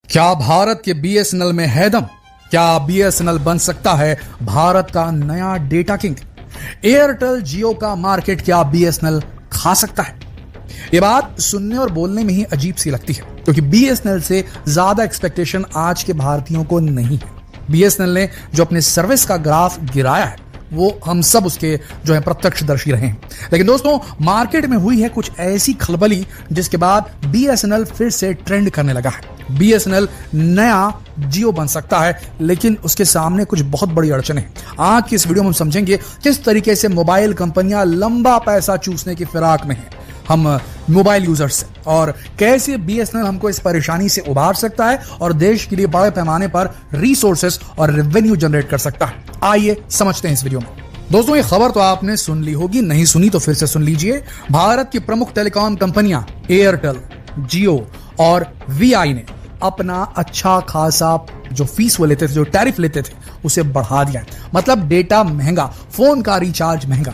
क्या भारत के बीएसएनएल में है दम? क्या बीएसएनएल बन सकता है भारत का नया डेटा किंग? एयरटेल जियो का मार्केट क्या बीएसएनएल खा सकता है? ये बात सुनने और बोलने में ही अजीब सी लगती है, क्योंकि बीएसएनएल से ज्यादा एक्सपेक्टेशन आज के भारतीयों को नहीं है। बीएसएनएल ने जो अपने सर्विस का ग्राफ गिराया है वो हम सब उसके जो है प्रत्यक्षदर्शी रहे हैं। लेकिन दोस्तों, मार्केट में हुई है कुछ ऐसी खलबली जिसके बाद बीएसएनएल फिर से ट्रेंड करने लगा है। बीएसएनएल नया जियो बन सकता है, लेकिन उसके सामने कुछ बहुत बड़ी अड़चनें हैं। आज की इस वीडियो में हम समझेंगे किस तरीके से मोबाइल कंपनियां लंबा पैसा चूसने की फिराक में हैं हम मोबाइल यूजर्स से, और कैसे बीएसएनएल हमको इस परेशानी से उबार सकता है और देश के लिए बड़े पैमाने पर रिसोर्सेस और रेवेन्यू जनरेट कर सकता है। आइए समझते हैं इस वीडियो में। दोस्तों, ये खबर तो आपने सुन ली होगी, नहीं सुनी तो फिर से सुन लीजिए। भारत की प्रमुख टेलीकॉम कंपनियां एयरटेल, जियो और वीआई ने अपना अच्छा खासा जो फीस वो लेते थे, जो टैरिफ लेते थे, उसे बढ़ा दिया। मतलब डेटा महंगा, फोन का रिचार्ज महंगा,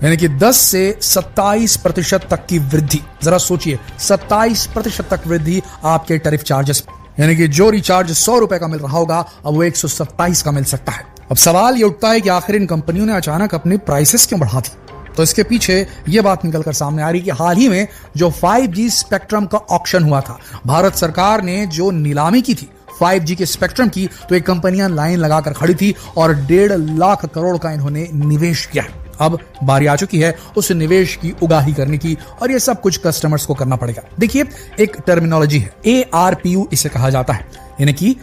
यानी कि 10 से 27% तक की वृद्धि। जरा सोचिए, 27% तक वृद्धि आपके टैरिफ चार्जेस, यानी कि जो रिचार्ज 100 रुपए का मिल रहा होगा अब वो 127 का मिल सकता है। अब सवाल ये उठता है कि आखिर इन कंपनियों ने अचानक अपनी प्राइसेस क्यों बढ़ा दी? तो इसके पीछे ये बात निकलकर सामने आ रही कि हाल ही में जो 5G स्पेक्ट्रम का ऑक्शन हुआ था, भारत सरकार ने जो नीलामी की थी 5G के स्पेक्ट्रम की, तो ये कंपनियां लाइन लगाकर खड़ी थी और 1.5 लाख करोड़ का इन्होंने निवेश किया। अब बारी आ चुकी है उस निवेश की उगाही करने की, और ये सब कुछ कस्टमर्स को करना पड़ेगा। देखिए, एक टर्मिनोलॉजी है, ARPU इसे कहा जाता है, यानी कि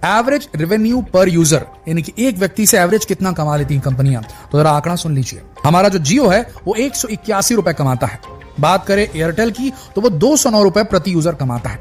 एवरेज रेवेन्यू पर यूजर, यानी कि एक व्यक्ति से एवरेज कितना कमा लेती हैं कंपनियां। तो जरा आंकड़ा सुन लीजिए। हमारा जो जियो है वो 181 रुपए कमाता है। बात करें एयरटेल की तो वो 209 रुपए प्रति यूजर कमाता है।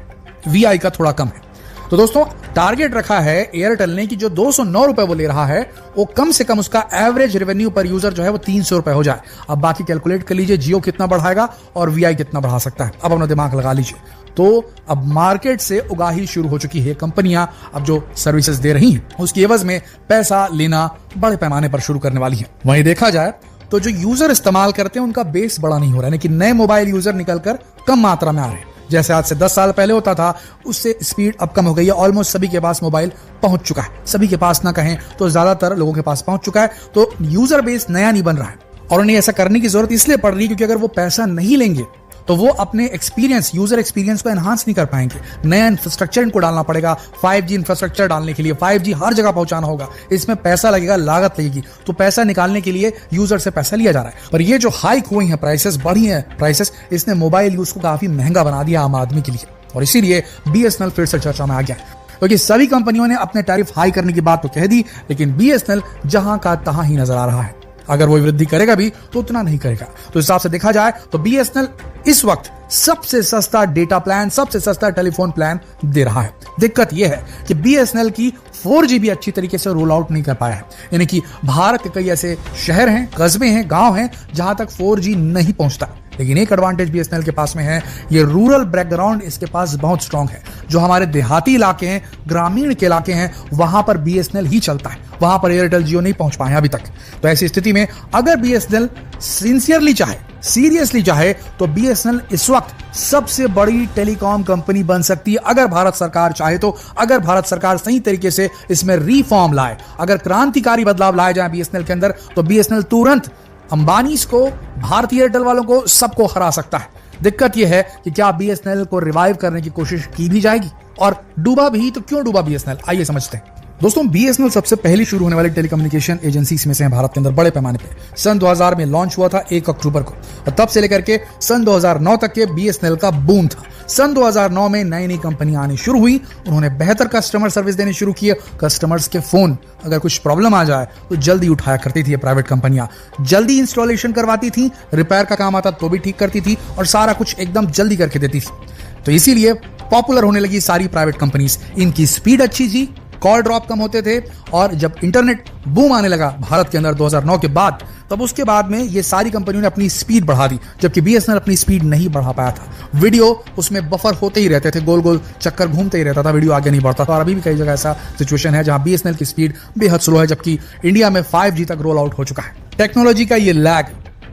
वीआई का थोड़ा कम है। तो दोस्तों, टारगेट रखा है एयरटेल ने कि जो 209 रुपए वो ले रहा है वो कम से कम उसका एवरेज रेवेन्यू पर यूजर जो है वो 300 रुपए हो जाए। अब बाकी कैलकुलेट कर लीजिए, जियो कितना बढ़ाएगा और वीआई कितना बढ़ा सकता है। अब अपना दिमाग लगा लीजिए। तो अब मार्केट से उगाही शुरू हो चुकी है। कंपनियां अब जो सर्विसेज दे रही हैं उसकी एवज में पैसा लेना बड़े पैमाने पर शुरू करने वाली है। वहीं देखा जाए तो जो यूजर इस्तेमाल करते हैं उनका बेस बड़ा नहीं हो रहा है, कि नए मोबाइल यूजर निकलकर कम मात्रा में आ रहे हैं। जैसे आज से 10 साल पहले होता था, उससे स्पीड अब कम हो गई है। ऑलमोस्ट सभी के पास मोबाइल पहुंच चुका है, सभी के पास ना कहें तो ज्यादातर लोगों के पास पहुंच चुका है। तो यूजर बेस नया नहीं बन रहा है, और उन्हें ऐसा करने की जरूरत इसलिए पड़ रही है क्योंकि अगर वो पैसा नहीं लेंगे तो वो अपने एक्सपीरियंस, यूजर एक्सपीरियंस को एनहांस नहीं कर पाएंगे। नया इंफ्रास्ट्रक्चर इनको डालना पड़ेगा। 5G इंफ्रास्ट्रक्चर डालने के लिए 5G हर जगह पहुंचाना होगा, इसमें पैसा लगेगा, लागत लगेगी। तो पैसा निकालने के लिए यूजर से पैसा लिया जा रहा है। पर ये जो हाइक हुई है प्राइसेस, बढ़ी है प्राइसेस, इसने मोबाइल यूज को काफी महंगा बना दिया आम आदमी के लिए, और इसीलिए बीएसएनएल फिर से चर्चा में आ गया। क्योंकि सभी कंपनियों ने अपने टैरिफ हाई करने की बात तो कह दी, लेकिन बीएसएनएल जहां का तहां ही नजर आ रहा है। अगर वो वृद्धि करेगा भी तो उतना नहीं करेगा। तो इस हिसाब से देखा जाए तो बीएसएनएल इस वक्त सबसे सस्ता डेटा प्लान, सबसे सस्ता टेलीफोन प्लान दे रहा है। दिक्कत यह है कि बीएसएनएल की 4G भी अच्छी तरीके से रोल आउट नहीं कर पाया है। यानी कि भारत के कई ऐसे शहर हैं, कस्बे हैं, गांव हैं जहां तक 4G नहीं पहुंचता। लेकिन एक एडवांटेज बीएसएनएल के पास में है, ये रूरल बैकग्राउंड इसके पास बहुत स्ट्रांग है। जो हमारे देहाती इलाके हैं, ग्रामीण के इलाके हैं, वहां पर बीएसएनएल ही चलता है। वहां पर एयरटेल, जियो नहीं पहुंच पाए अभी तक। तो ऐसी स्थिति में अगर बीएसएनएल सिंसियरली चाहे, सीरियसली चाहे, तो बीएसएनएल इस वक्त सबसे बड़ी टेलीकॉम कंपनी बन सकती है। अगर भारत सरकार चाहे तो, अगर भारत सरकार सही तरीके से इसमें रिफॉर्म लाए, अगर क्रांतिकारी बदलाव लाए जाए बीएसएनएल के अंदर, तो बीएसएनएल तुरंत अंबानीज को, भारतीय एयरटेल वालों को, सबको हरा सकता है। दिक्कत यह है कि क्या बीएसएनएल को रिवाइव करने की कोशिश की भी जाएगी, और डूबा भी तो क्यों डूबा बीएसएनएल, आइए समझते हैं। दोस्तों, बीएसएनएल सबसे पहली शुरू होने वाली टेलीकम्युनिकेशन एजेंसीज में से है भारत के अंदर बड़े पैमाने पे। सन 2000 में लॉन्च हुआ था 1 अक्टूबर को, और तब से लेकर के सन 2009 तक के बीएसएनएल का बूम था। सन 2009 में नई नई कंपनियां आनी शुरू हुई, उन्होंने बेहतर कस्टमर सर्विस देनी शुरू किए। कस्टमर्स के फोन अगर कुछ प्रॉब्लम आ जाए तो जल्दी उठाया करती थी ये प्राइवेट कंपनियां, जल्दी इंस्टॉलेशन करवाती थी, रिपेयर का काम आता तो भी ठीक करती थी, और सारा कुछ एकदम जल्दी करके देती थी। तो इसीलिए पॉपुलर होने लगी सारी प्राइवेट कंपनीज। इनकी स्पीड अच्छी थी, कॉल ड्रॉप कम होते थे, और जब इंटरनेट बूम आने लगा भारत के अंदर 2009 के बाद, तब उसके बाद में ये सारी कंपनियों ने अपनी स्पीड बढ़ा दी, जबकि बीएसएनएल अपनी स्पीड नहीं बढ़ा पाया था। वीडियो उसमें बफर होते ही रहते थे, गोल गोल चक्कर घूमते ही रहता था, वीडियो आगे नहीं बढ़ता था। और अभी भी कई जगह ऐसा सिचुएशन है जहां बीएसएनएल की स्पीड बेहद स्लो है, जबकि इंडिया में 5G तक रोल आउट हो चुका है। टेक्नोलॉजी का ये लैग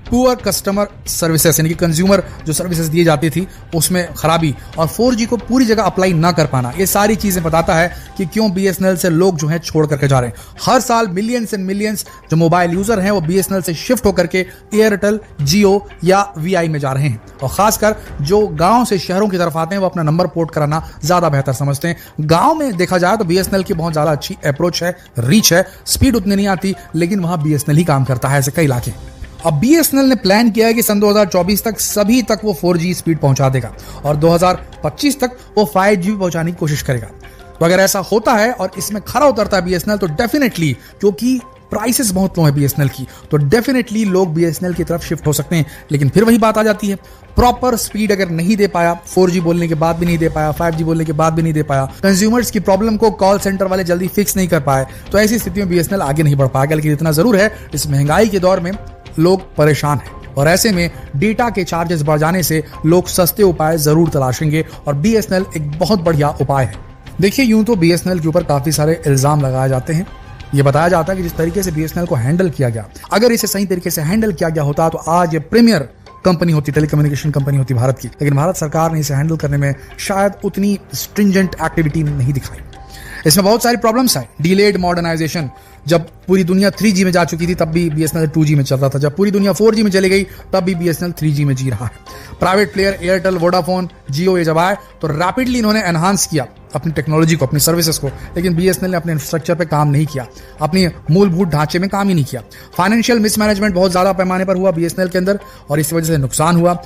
पुअर कस्टमर सर्विसेज यानी कि कंज्यूमर जो सर्विसेज दी जाती थी उसमें खराबी और 4G को पूरी जगह अप्लाई ना कर पाना, ये सारी चीजें बताता है कि क्यों BSNL से लोग जो हैं छोड़ करके जा रहे हैं। हर साल मिलियंस एंड मिलियंस जो मोबाइल यूजर हैं वो BSNL से शिफ्ट होकर के एयरटेल, जियो या VI में जा रहे हैं, और खासकर जो गांव से शहरों की तरफ आते हैं वो अपना नंबर पोर्ट कराना ज्यादा बेहतर समझते हैं। गांव में देखा जाए तो BSNL की बहुत ज्यादा अच्छी अप्रोच है, रीच है, स्पीड उतनी नहीं आती, लेकिन वहां BSNL ही काम करता है ऐसे कई इलाके। अब BSNL ने प्लान किया है कि सन 2024 तक सभी तक वो 4G स्पीड पहुंचा देगा और 2025 तक वो 5G पहुंचाने की कोशिश करेगा। तो अगर ऐसा होता है और इसमें खरा उतरता है BSNL तो डेफिनेटली, क्योंकि प्राइसेस बहुत लो है BSNL की, तो डेफिनेटली लोग BSNL की तरफ शिफ्ट हो सकते हैं। लेकिन फिर वही बात आ जाती है, प्रॉपर स्पीड अगर नहीं दे पाया, 4G बोलने के बाद भी नहीं दे पाया, 5G बोलने के बाद भी नहीं दे पाया, कंज्यूमर्स की प्रॉब्लम को कॉल सेंटर वाले जल्दी फिक्स नहीं कर पाए, तो ऐसी स्थिति में BSNL आगे नहीं बढ़ पाएगा। लेकिन इतना जरूर है, इस महंगाई के दौर में लोग परेशान हैं और ऐसे में डेटा के चार्जेस बढ़ जाने से लोग सस्ते उपाय जरूर तलाशेंगे और BSNL एक बहुत बढ़िया उपाय है। देखिए, यूं तो BSNL के ऊपर काफी सारे इल्जाम लगाए जाते हैं। ये बताया जाता है कि जिस तरीके से BSNL को हैंडल किया गया, अगर इसे सही तरीके से हैंडल किया गया होता तो आज ये प्रीमियर कंपनी होती, टेलीकम्युनिकेशन कंपनी होती भारत की। लेकिन भारत सरकार ने इसे हैंडल करने में शायद उतनी स्ट्रिंजेंट एक्टिविटी नहीं दिखाई। इसमें बहुत सारी प्रॉब्लम्स आई। डिलेड मॉडर्नाइजेशन, जब पूरी दुनिया 3G में जा चुकी थी तब भी BSNL 2G में चल रहा था, जब पूरी दुनिया 4G में चली गई तब भी BSNL 3G में जी रहा है। प्राइवेट प्लेयर एयरटेल, वोडाफोन, जियो ये जब आए तो रैपिडली इन्होंने एनहांस किया अपनी टेक्नोलॉजी को, अपनी सर्विसेज को, लेकिन BSNL ने अपने इंफ्रास्ट्रक्चर पे काम नहीं किया, अपनी मूलभूत ढांचे में काम ही नहीं किया। फाइनेंशियल मिसमैनेजमेंट बहुत ज्यादा पैमाने पर हुआ BSNL के अंदर और इस वजह से नुकसान हुआ।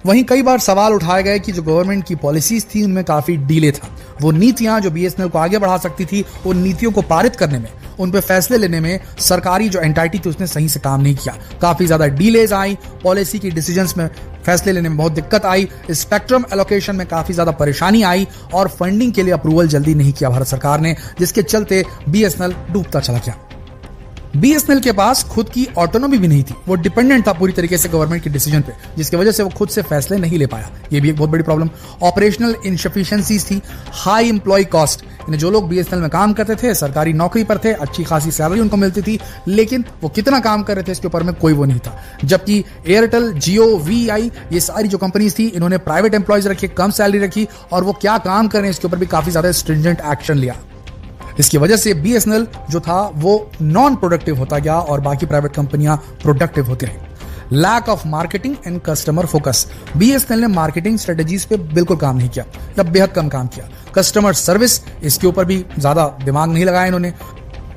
वहीं कई बार सवाल उठाए गए कि जो गवर्नमेंट की पॉलिसीज थी उनमें काफी डिले था। वो नीतियां जो BSNL को आगे बढ़ा सकती थी, उन नीतियों को पारित करने में, उन पे फैसले लेने में सरकारी जो एंटाइटी थी उसने सही से काम नहीं किया। काफी ज्यादा डिलेज आई, पॉलिसी की डिसीजंस में फैसले लेने में बहुत दिक्कत आई, स्पेक्ट्रम एलोकेशन में काफी ज्यादा परेशानी आई और फंडिंग के लिए अप्रूवल जल्दी नहीं किया भारत सरकार ने, जिसके चलते BSNL डूबता चला गया। BSNL के पास खुद की ऑटोनॉमी भी नहीं थी, वो डिपेंडेंट था पूरी तरीके से गवर्नमेंट के डिसीजन पे, जिसकी वजह से वो खुद से फैसले नहीं ले पाया। ये भी एक बहुत बड़ी प्रॉब्लम। ऑपरेशनल इनसफिशिएंसीज थी, हाई एम्प्लॉय कॉस्ट, जो लोग BSNL में काम करते थे, सरकारी नौकरी पर थे, अच्छी खासी सैलरी उनको मिलती थी, लेकिन वो कितना काम कर रहे थे इसके ऊपर में कोई वो नहीं था। जबकि एयरटेल, जियो, VI ये सारी जो कंपनीज थी, इन्होंने प्राइवेट एम्प्लॉयज रखे, कम सैलरी रखी और वो क्या काम कर रहे हैं इसके ऊपर भी काफी ज्यादा स्ट्रिंजेंट एक्शन लिया। इसकी वजह से BSNL जो था वो नॉन प्रोडक्टिव होता गया और बाकी प्राइवेट कंपनियां प्रोडक्टिव होती रही। Lack of marketing and customer focus, BSNL ने मार्केटिंग स्ट्रेटेजीज पे बिल्कुल काम नहीं किया या बेहद कम काम किया। कस्टमर सर्विस, इसके ऊपर भी ज्यादा दिमाग नहीं लगाया इन्होंने।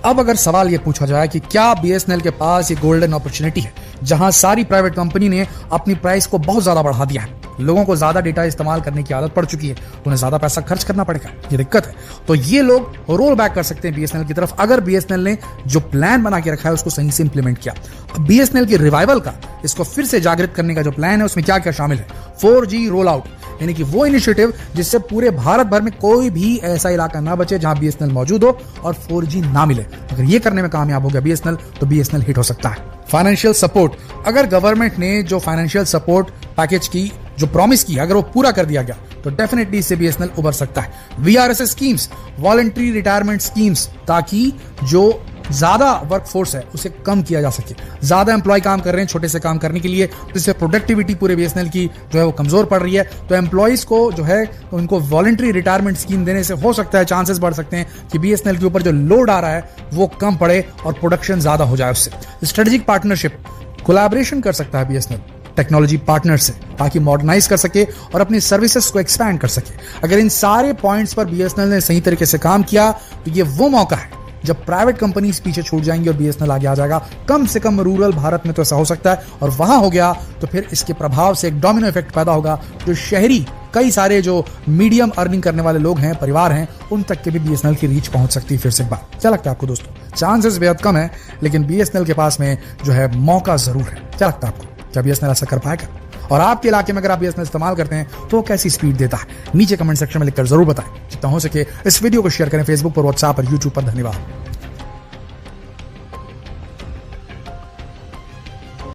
अब अगर सवाल ये पूछा जाए कि क्या BSNL के पास ये गोल्डन अपॉर्चुनिटी है जहां सारी प्राइवेट कंपनी ने अपनी प्राइस को बहुत ज्यादा बढ़ा दिया है, लोगों को ज्यादा डेटा इस्तेमाल करने की आदत पड़ चुकी है, तो उन्हें ज्यादा पैसा खर्च करना पड़ेगा, ये दिक्कत है। तो ये लोग रोल बैक कर सकते हैं BSNL की तरफ अगर BSNL ने जो प्लान बना के रखा है उसको सही से इंप्लीमेंट किया। अब BSNL की रिवाइवल का, इसको फिर से जागृत करने का जो प्लान है उसमें क्या क्या शामिल है। 4G रोल आउट, यानी कि वो इनिशिएटिव जिससे पूरे भारत भर में कोई भी ऐसा इलाका ना बचे जहां BSNL मौजूद हो और 4G ना मिले। अगर ये करने में कामयाब हो गया BSNL तो BSNL हिट हो सकता है। फाइनेंशियल सपोर्ट, अगर गवर्नमेंट ने जो फाइनेंशियल सपोर्ट पैकेज की जो प्रॉमिस की, अगर वो पूरा कर दिया गया तो डेफिनेटली इससे BSNL उभर सकता है। VRS schemes, voluntary retirement schemes, ताकि जो ज्यादा वर्कफोर्स है उसे कम किया जा सके। ज्यादा एम्प्लॉय काम कर रहे हैं छोटे से काम करने के लिए, तो इससे प्रोडक्टिविटी पूरे BSNL की जो है वो कमजोर पड़ रही है। तो एम्प्लॉयज को जो है उनको वॉलंटरी रिटायरमेंट स्कीम देने से हो सकता है, चांसेस बढ़ सकते हैं कि BSNL के ऊपर जो लोड आ रहा है वो कम पड़े और प्रोडक्शन ज्यादा हो जाए उससे। स्ट्रेटेजिक पार्टनरशिप, कोलैबोरेशन कर सकता है BSNL टेक्नोलॉजी पार्टनर से ताकि मॉडर्नाइज कर सके और अपनी सर्विसेज को एक्सपैंड कर सके। अगर इन सारे पॉइंट्स पर BSNL ने सही तरीके से काम किया तो ये वो मौका है जब प्राइवेट कंपनीज पीछे छूट जाएंगी और BSNL आगे आ जाएगा। कम से कम रूरल भारत में तो ऐसा हो सकता है, और वहां हो गया तो फिर इसके प्रभाव से एक डोमिनो इफेक्ट पैदा होगा, जो शहरी कई सारे जो मीडियम अर्निंग करने वाले लोग हैं, परिवार हैं, उन तक के भी BSNL की रीच पहुंच सकती है फिर से एक बार। क्या लगता है आपको दोस्तों? चांसेस बेहद कम है, लेकिन BSNL के पास में जो है मौका जरूर है। क्या लगता है आपको, क्या BSNL ऐसा कर पाएगा? और आपके इलाके में अगर आप BSNL इस्तेमाल करते हैं तो कैसी स्पीड देता है, नीचे कमेंट सेक्शन में लिखकर जरूर बताएं। जितना हो सके इस वीडियो को शेयर करें, फेसबुक पर, व्हाट्सएप पर, यूट्यूब पर। धन्यवाद।